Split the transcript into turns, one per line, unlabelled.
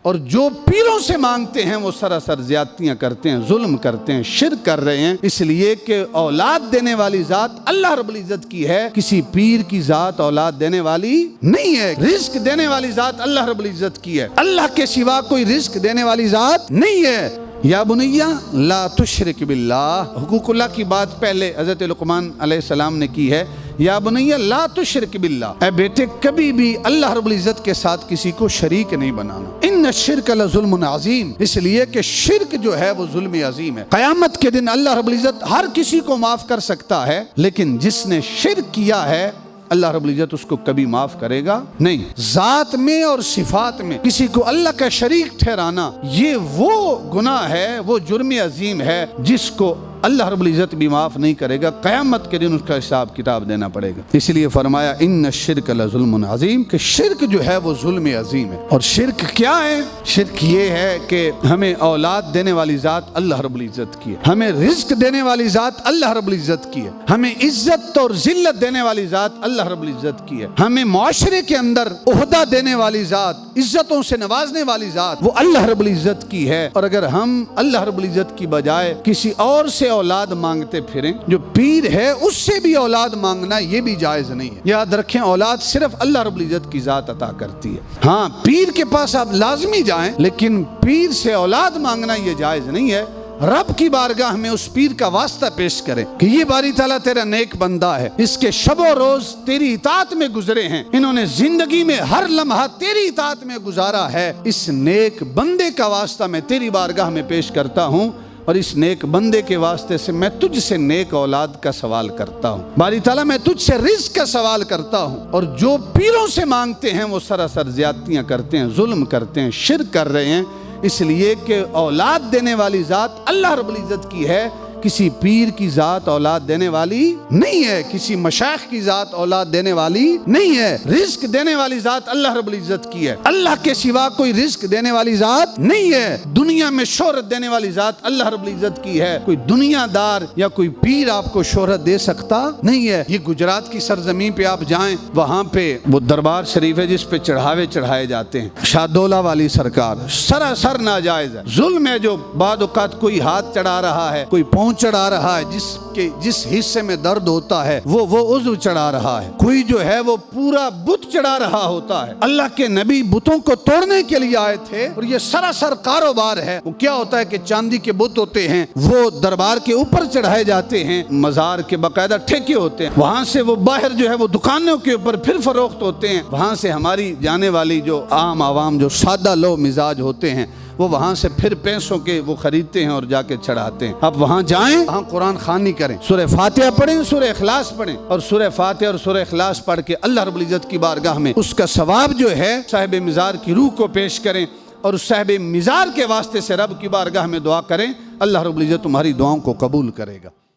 اور جو پیروں سے مانگتے ہیں وہ سراسر زیادتیاں کرتے ہیں، ظلم کرتے ہیں، شرک کر رہے ہیں، اس لیے کہ اولاد دینے والی ذات اللہ رب العزت کی ہے، کسی پیر کی ذات اولاد دینے والی نہیں ہے۔ رزق دینے والی ذات اللہ رب العزت کی ہے، اللہ کے سوا کوئی رزق دینے والی ذات نہیں ہے۔ یا بنیا لا تشرک باللہ، حقوق اللہ کی بات پہلے حضرت لقمان علیہ السلام نے کی ہے۔ یا بنیا لا تشرک باللہ، اے بیٹے کبھی بھی اللہ رب العزت کے ساتھ کسی کو شریک نہیں بنانا۔ ان الشرک لظلم عظیم، اس لیے کہ شرک جو ہے وہ ظلم عظیم ہے۔ قیامت کے دن اللہ رب العزت ہر کسی کو معاف کر سکتا ہے، لیکن جس نے شرک کیا ہے اللہ رب العزت اس کو کبھی معاف کرے گا نہیں۔ ذات میں اور صفات میں کسی کو اللہ کا شریک ٹھہرانا یہ وہ گناہ ہے، وہ جرم عظیم ہے جس کو اللہ رب العزت بھی معاف نہیں کرے گا، قیامت کے دن اس کا حساب کتاب دینا پڑے گا۔ اس لیے فرمایا ان الشرک لظلم عظیم، کہ شرک جو ہے وہ ظلم عظیم ہے۔ اور شرک کیا ہے؟ شرک یہ ہے کہ ہمیں اولاد دینے والی ذات اللہ رب العزت کی ہے، ہمیں رزق دینے والی ذات اللہ رب العزت کی ہے، ہمیں عزت اور ذلت دینے والی ذات اللہ رب العزت کی ہے، ہمیں معاشرے کے اندر عہدہ دینے والی ذات، عزتوں سے نوازنے والی ذات وہ اللہ رب العزت کی ہے۔ اور اگر ہم اللہ رب العزت کی بجائے کسی اور سے اولاد مانگتے پھریں، جو پیر ہے اس سے بھی اولاد مانگنا یہ بھی جائز نہیں ہے۔ یاد رکھیں اولاد صرف اللہ رب العزت کی ذات عطا کرتی ہے۔ ہاں پیر کے پاس آپ لازمی جائیں، لیکن پیر سے اولاد مانگنا یہ جائز نہیں ہے۔ رب کی بارگاہ میں اس پیر کا واسطہ پیش کریں کہ یہ باری تعالیٰ تیرا نیک بندہ ہے، اس کے شب و روز تیری اطاعت میں گزرے ہیں، انہوں نے زندگی میں ہر لمحہ تیری اطاعت میں گزارا ہے، اس نیک بندے کا واسطہ میں تیری بارگاہ میں پیش کرتا ہوں، اور اس نیک بندے کے واسطے سے میں تجھ سے نیک اولاد کا سوال کرتا ہوں۔ باری تعالیٰ میں تجھ سے رزق کا سوال کرتا ہوں، اور جو پیروں سے مانگتے ہیں وہ سراسر زیادتیاں کرتے ہیں، ظلم کرتے ہیں، شرک کر رہے ہیں، اس لیے کہ اولاد دینے والی ذات اللہ رب العزت کی ہے، کسی پیر کی ذات اولاد دینے والی نہیں ہے، کسی مشائخ کی ذات اولاد دینے والی نہیں ہے۔ رزق دینے والی ذات اللہ رب العزت کی ہے، اللہ کے سوا کوئی رزق دینے والی ذات نہیں ہے۔ دنیا میں شہرت دینے والی ذات اللہ رب العزت کی ہے، کوئی دنیا دار یا کوئی پیر آپ کو شہرت دے سکتا نہیں ہے۔ یہ گجرات کی سرزمین پہ آپ جائیں، وہاں پہ وہ دربار شریف ہے جس پہ چڑھاوے چڑھائے جاتے ہیں، شاہدولہ والی سرکار، سراسر ناجائز ہے، ظلم ہے۔ جو بعد اوقات کوئی ہاتھ چڑھا رہا ہے، کوئی پاؤں چڑھا رہا ہے، جس حصے میں درد ہوتا ہے وہ عضو چڑھا رہا ہے، کوئی جو ہے وہ پورا بت چڑھا رہا ہوتا ہے۔ اللہ کے نبی بتوں کو توڑنے کے لیے آئے تھے، اور یہ سراسر کاروبار ہے۔ وہ کیا ہوتا ہے کہ چاندی کے بت ہوتے ہیں، وہ دربار کے اوپر چڑھائے جاتے ہیں، مزار کے باقاعدہ ٹھیکے ہوتے ہیں، وہاں سے وہ باہر جو ہے وہ دکانوں کے اوپر پھر فروخت ہوتے ہیں، وہاں سے ہماری جانے والی جو عام عوام جو سادہ لو مزاج ہوتے ہیں وہ وہاں سے پھر پیسوں کے وہ خریدتے ہیں اور جا کے چڑھاتے ہیں۔ اب وہاں جائیں، وہاں قرآن خوانی کریں، سورہ فاتحہ پڑھیں، سورہ اخلاص پڑھیں، اور سورہ فاتحہ اور سورہ اخلاص پڑھ کے اللہ رب العزت کی بارگاہ میں اس کا ثواب جو ہے صاحب مزار کی روح کو پیش کریں، اور اس صاحب مزار کے واسطے سے رب کی بارگاہ میں دعا کریں، اللہ رب العزت تمہاری دعاؤں کو قبول کرے گا۔